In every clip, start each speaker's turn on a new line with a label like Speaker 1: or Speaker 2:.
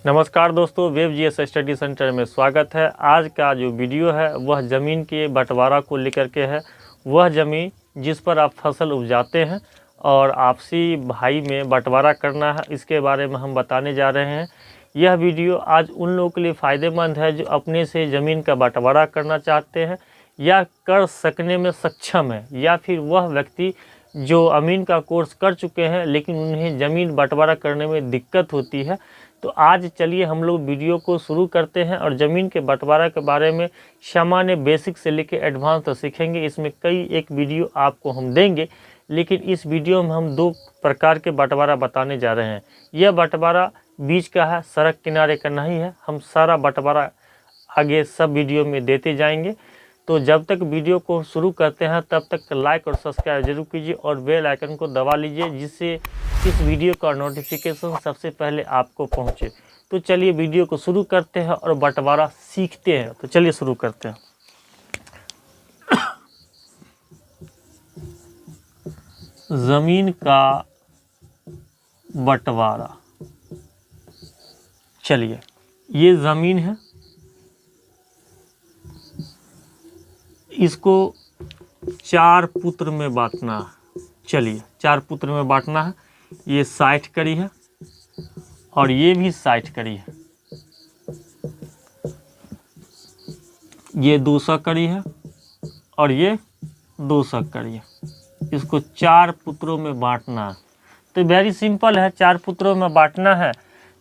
Speaker 1: नमस्कार दोस्तों, web GS study centre में स्वागत है। आज का जो वीडियो है वह ज़मीन के बंटवारा को लेकर के है। वह ज़मीन जिस पर आप फसल उपजाते हैं और आपसी भाई में बंटवारा करना है, इसके बारे में हम बताने जा रहे हैं। यह वीडियो आज उन लोगों के लिए फ़ायदेमंद है जो अपने से ज़मीन का बंटवारा करना चाहते हैं या कर सकने में सक्षम है, या फिर वह व्यक्ति जो अमीन का कोर्स कर चुके हैं लेकिन उन्हें ज़मीन बंटवारा करने में दिक्कत होती है। तो आज चलिए हम लोग वीडियो को शुरू करते हैं और ज़मीन के बंटवारा के बारे में सामान्य बेसिक से लेकर एडवांस तक सीखेंगे। इसमें कई एक वीडियो आपको हम देंगे, लेकिन इस वीडियो में हम दो प्रकार के बंटवारा बताने जा रहे हैं। यह बंटवारा बीच का है, सड़क किनारे का नहीं है। हम सारा बंटवारा आगे सब वीडियो में देते जाएंगे। तो जब तक वीडियो को शुरू करते हैं तब तक लाइक और सब्सक्राइब जरूर कीजिए और बेल आइकन को दबा लीजिए, जिससे इस वीडियो का नोटिफिकेशन सबसे पहले आपको पहुंचे। तो चलिए वीडियो को शुरू करते हैं और बंटवारा सीखते हैं। तो चलिए शुरू करते हैं। ज़मीन का बंटवारा। चलिए, ये ज़मीन है, इसको 4 पुत्र में बांटना है। चलिए 4 पुत्र में बांटना है। ये 60 कड़ी है और ये भी 60 कड़ी है। ये 200 कड़ी है और ये 200 कड़ी है। इसको 4 पुत्रों में बांटना है। तो वेरी सिंपल है, 4 पुत्रों में बांटना है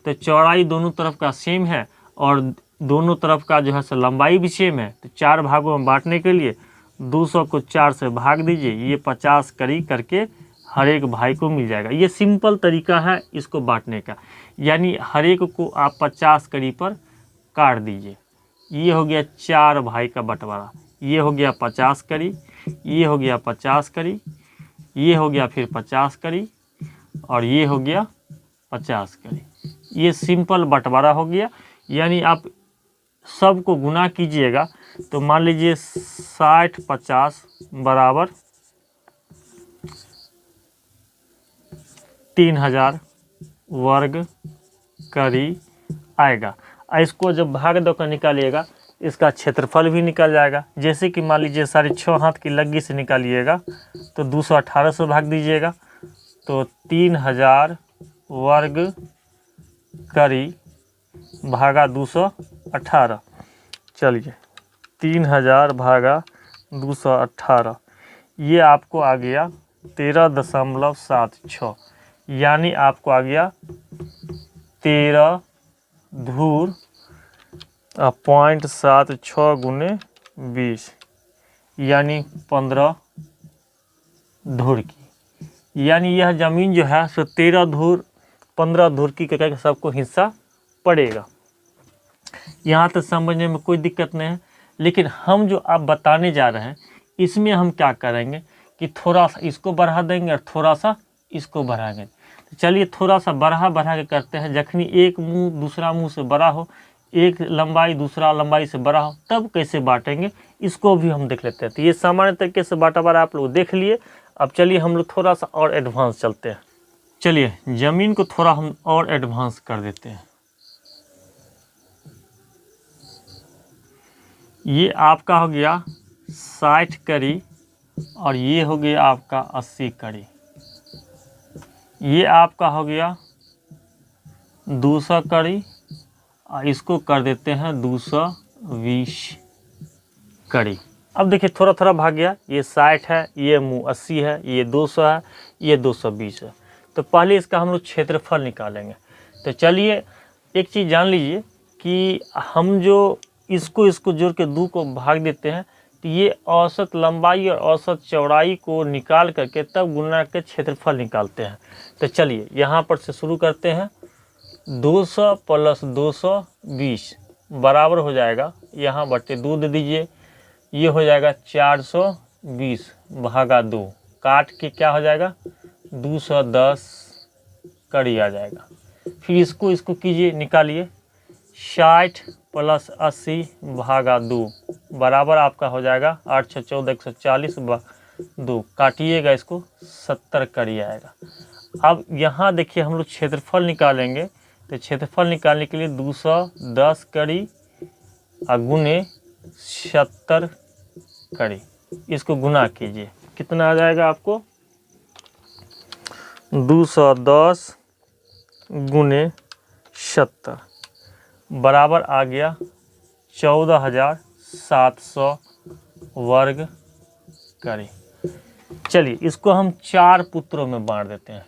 Speaker 1: तो चौड़ाई दोनों तरफ का सेम है और दोनों तरफ का जो है सो लंबाई भी सेम है। तो 4 भागों में बांटने के लिए 200 को 4 से भाग दीजिए। ये 50 कड़ी करके हर एक भाई को मिल जाएगा। ये सिंपल तरीका है इसको बांटने का, यानी हर एक को आप 50 कड़ी पर काट दीजिए। ये हो गया 4 भाई का बंटवारा। ये हो गया 50 कड़ी, ये हो गया 50 कड़ी, ये हो गया फिर 50 कड़ी और ये हो गया 50 कड़ी। ये सिंपल बंटवारा हो गया। यानी आप सबको गुना कीजिएगा तो मान लीजिए 60 50 बराबर 3000 वर्ग कड़ी आएगा। इसको जब भाग दो कर निकालिएगा इसका क्षेत्रफल भी निकल जाएगा। जैसे कि मान लीजिए 6.5 हाथ की लग्गी से निकालिएगा तो 218 से भाग दीजिएगा तो 3000 वर्ग कड़ी भागा 218। चलिए 3000 भागा 218, ये आपको आ गया 13.76, यानी आपको आ गया 13 धूर 0.76 गुने 20, यानी 15 धूर की। यानी यह ज़मीन जो है सो 13 धूर 15 धूर की करके सबको हिस्सा पड़ेगा। यहाँ तक समझने में कोई दिक्कत नहीं है। लेकिन हम जो आप बताने जा रहे हैं इसमें हम क्या करेंगे कि थोड़ा सा इसको बढ़ा देंगे और थोड़ा सा इसको बढ़ाएंगे। तो चलिए थोड़ा सा बढ़ा के करते हैं। जखनी एक मुंह दूसरा मुंह से बड़ा हो, एक लंबाई दूसरा लंबाई से बड़ा हो, तब कैसे बांटेंगे इसको भी हम देख लेते हैं। तो ये सामान्य तरीके से बंटवारा आप लोग देख लिए। अब चलिए हम लोग थोड़ा सा और एडवांस चलते हैं। चलिए ज़मीन को थोड़ा हम और एडवांस कर देते हैं। ये आपका हो गया 60 कड़ी और ये हो गया आपका 80 कड़ी। ये आपका हो गया 200 कड़ी और इसको कर देते हैं 220 कड़ी। अब देखिए थोड़ा थोड़ा भाग गया। ये 60 है, ये मुँह 80 है, ये 200 है, ये 220 है। तो पहले इसका हम लोग क्षेत्रफल निकालेंगे। तो चलिए एक चीज़ जान लीजिए कि हम जो इसको जोड़ के 2 को भाग देते हैं तो ये औसत लंबाई और औसत चौड़ाई को निकाल करके तब गुना के क्षेत्रफल निकालते हैं। तो चलिए यहाँ पर से शुरू करते हैं। 200 + 220 बराबर हो जाएगा, यहाँ बटे 2 दे दीजिए, ये हो जाएगा 420 भागा 2, काट के क्या हो जाएगा 210 कड़ी आ जाएगा। फिर इसको कीजिए, निकालिए। 60 + 80 भागा 2 बराबर आपका हो जाएगा 8 6 14 140 2, काटिएगा इसको 70 कड़ी आएगा। अब यहाँ देखिए हम लोग क्षेत्रफल निकालेंगे तो क्षेत्रफल निकालने के लिए 210 करी और गुने 70 करी, इसको गुना कीजिए, कितना आ जाएगा आपको 210 गुने 70 बराबर आ गया 14,700 वर्ग करी। चलिए इसको हम 4 पुत्रों में बांट देते हैं,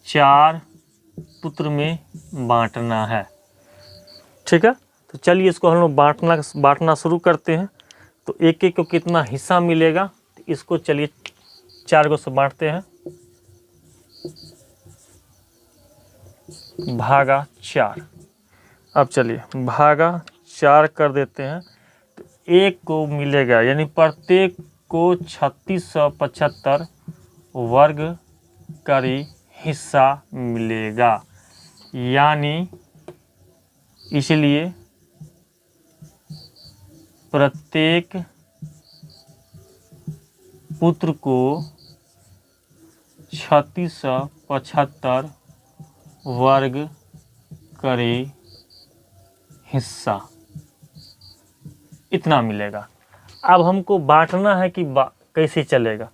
Speaker 1: 4 पुत्र में बांटना है, ठीक है। तो चलिए इसको हम लोग बांटना शुरू करते हैं। तो एक एक को कितना हिस्सा मिलेगा, तो इसको चलिए 4 को से बांटते हैं, भागा 4। अब चलिए भागा 4 कर देते हैं, तो एक को मिलेगा, यानी प्रत्येक को 3675 वर्ग करी हिस्सा मिलेगा, यानी इसलिए प्रत्येक पुत्र को 3675 वर्ग करे हिस्सा, इतना मिलेगा। अब हमको बांटना है कि कैसे चलेगा,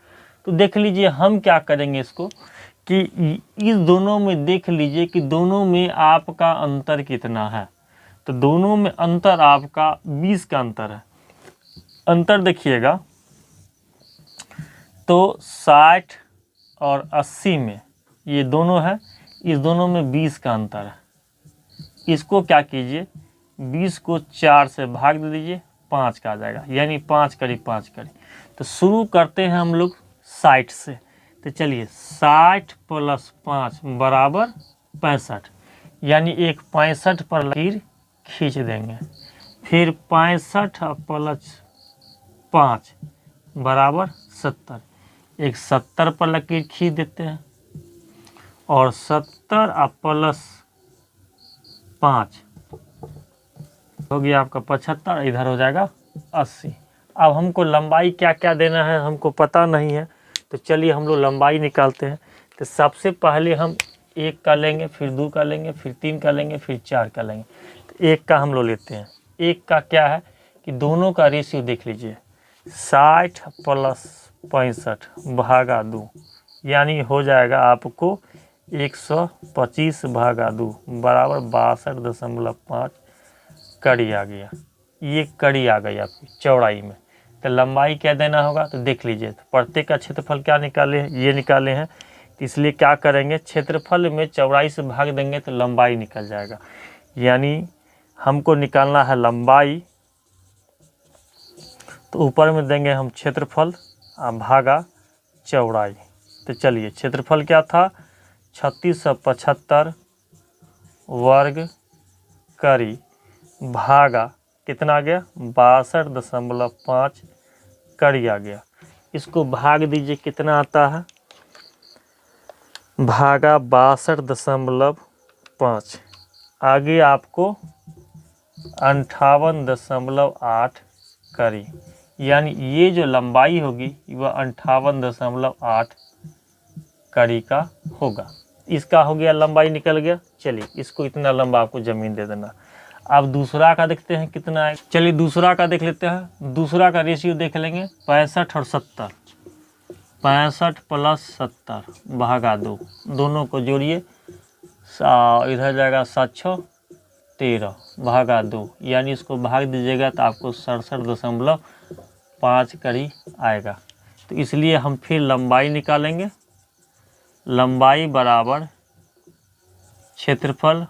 Speaker 1: तो देख लीजिए हम क्या करेंगे इसको कि इस दोनों में देख लीजिए कि दोनों में आपका अंतर कितना है। तो दोनों में अंतर आपका 20 का अंतर है। अंतर देखिएगा तो 60 और 80 में ये दोनों है, इस दोनों में 20 का अंतर है। इसको क्या कीजिए, 20 को 4 से भाग दे दीजिए, 5 का आ जाएगा, यानी 5 करी 5 करी। तो शुरू करते हैं हम लोग 60 से। तो चलिए 60 + 5 बराबर 65, यानी एक 65 पर लकीर खींच देंगे। फिर 65 + 5 बराबर 70, एक 70 पर लकीर खींच देते हैं, और 70 + 5 हो गया आपका 75, इधर हो जाएगा 80। अब हमको लंबाई क्या क्या देना है हमको पता नहीं है, तो चलिए हम लोग लंबाई निकालते हैं। तो सबसे पहले हम 1 का लेंगे, फिर 2 का लेंगे, फिर 3 का लेंगे, फिर 4 का लेंगे। तो 1 का हम लोग लेते हैं। 1 का क्या है कि दोनों का रेशियो देख लीजिए, 60 + 65 भागा 2, यानी हो जाएगा आपको 125 भागा 2 बराबर 62.5 कड़ी आ गया। ये कड़ी आ गई आपकी चौड़ाई में। तो लंबाई क्या देना होगा, तो देख लीजिए। तो प्रत्येक का क्षेत्रफल क्या निकाले हैं, ये निकाले हैं, तो इसलिए क्या करेंगे, क्षेत्रफल में चौड़ाई से भाग देंगे तो लंबाई निकल जाएगा। यानी हमको निकालना है लंबाई, तो ऊपर में देंगे हम क्षेत्रफल भागा चौड़ाई। तो चलिए क्षेत्रफल क्या था, 3675 वर्ग करी भागा कितना आ गया 62.5 कड़ी आ गया। इसको भाग दीजिए, कितना आता है, भागा 62.5, आगे आपको 58.8 करी, यानी ये जो लंबाई होगी वह 58.8 कड़ी का होगा। इसका हो गया, लंबाई निकल गया। चलिए इसको इतना लंबा आपको ज़मीन दे देना। अब दूसरा का देखते हैं कितना है। चलिए दूसरा का देख लेते हैं। दूसरा का रेशियो देख लेंगे, 65 और 70, 65 + 70 भागा 2, दोनों को जोड़िए, इधर जाएगा 713 भागा 2, यानी इसको भाग दीजिएगा तो आपको 67.5 कड़ी आएगा। तो इसलिए हम फिर लंबाई निकालेंगे। लंबाई बराबर क्षेत्रफल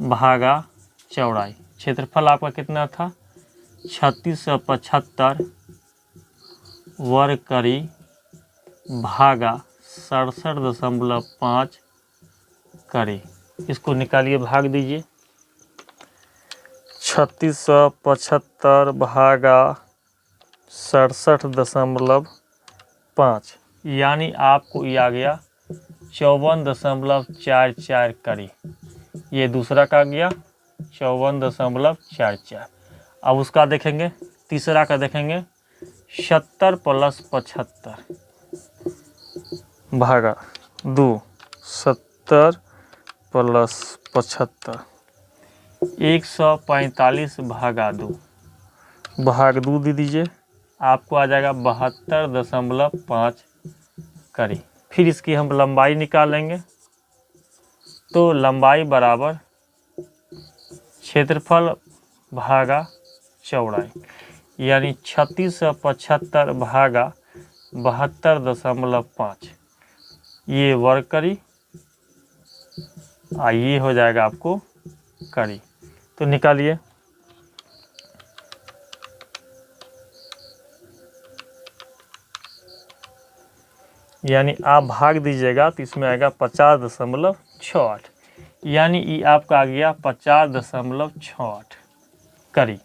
Speaker 1: भागा चौड़ाई। क्षेत्रफल आपका कितना था, 3675 वर्ग करी भागा 67.5 करी। इसको निकालिए, भाग दीजिए, 3675 भागा 67.5, यानी आपको ये आ गया 54.44 कड़ी। ये दूसरा का गया 54.44। अब उसका देखेंगे, तीसरा का देखेंगे, 70 + 75 भागा 2, 70 प्लस 75, 145 भागा 2, भाग 2 दे दीजिए, आपको आ जाएगा 72.5 करी। फिर इसकी हम लंबाई निकालेंगे, तो लंबाई बराबर क्षेत्रफल भागा चौड़ाई, यानी 3675 भागा 72.5 ये वर्ग करी, ये हो जाएगा आपको करी। तो निकालिए, यानी आप भाग दीजिएगा तो इसमें आएगा 50.68, यानी ये आपका आ गया 50.68 करी।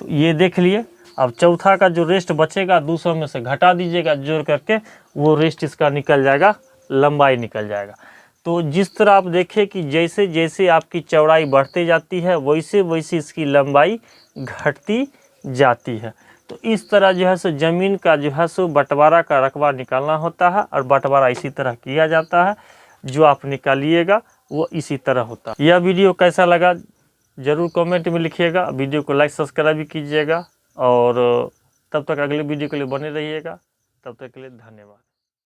Speaker 1: तो ये देख लिए। अब चौथा का जो रेस्ट बचेगा 200 में से घटा दीजिएगा जोड़ करके, वो रेस्ट इसका निकल जाएगा, लंबाई निकल जाएगा। तो जिस तरह आप देखें कि जैसे जैसे आपकी चौड़ाई बढ़ती जाती है वैसे वैसे इसकी लंबाई घटती जाती है। तो इस तरह जो है सो ज़मीन का जो है सो बंटवारा का रकबा निकालना होता है, और बंटवारा इसी तरह किया जाता है। जो आप निकालिएगा वो इसी तरह होता है। यह वीडियो कैसा लगा ज़रूर कमेंट में लिखिएगा। वीडियो को लाइक सब्सक्राइब भी कीजिएगा, और तब तक अगले वीडियो के लिए बने रहिएगा। तब तक के लिए धन्यवाद।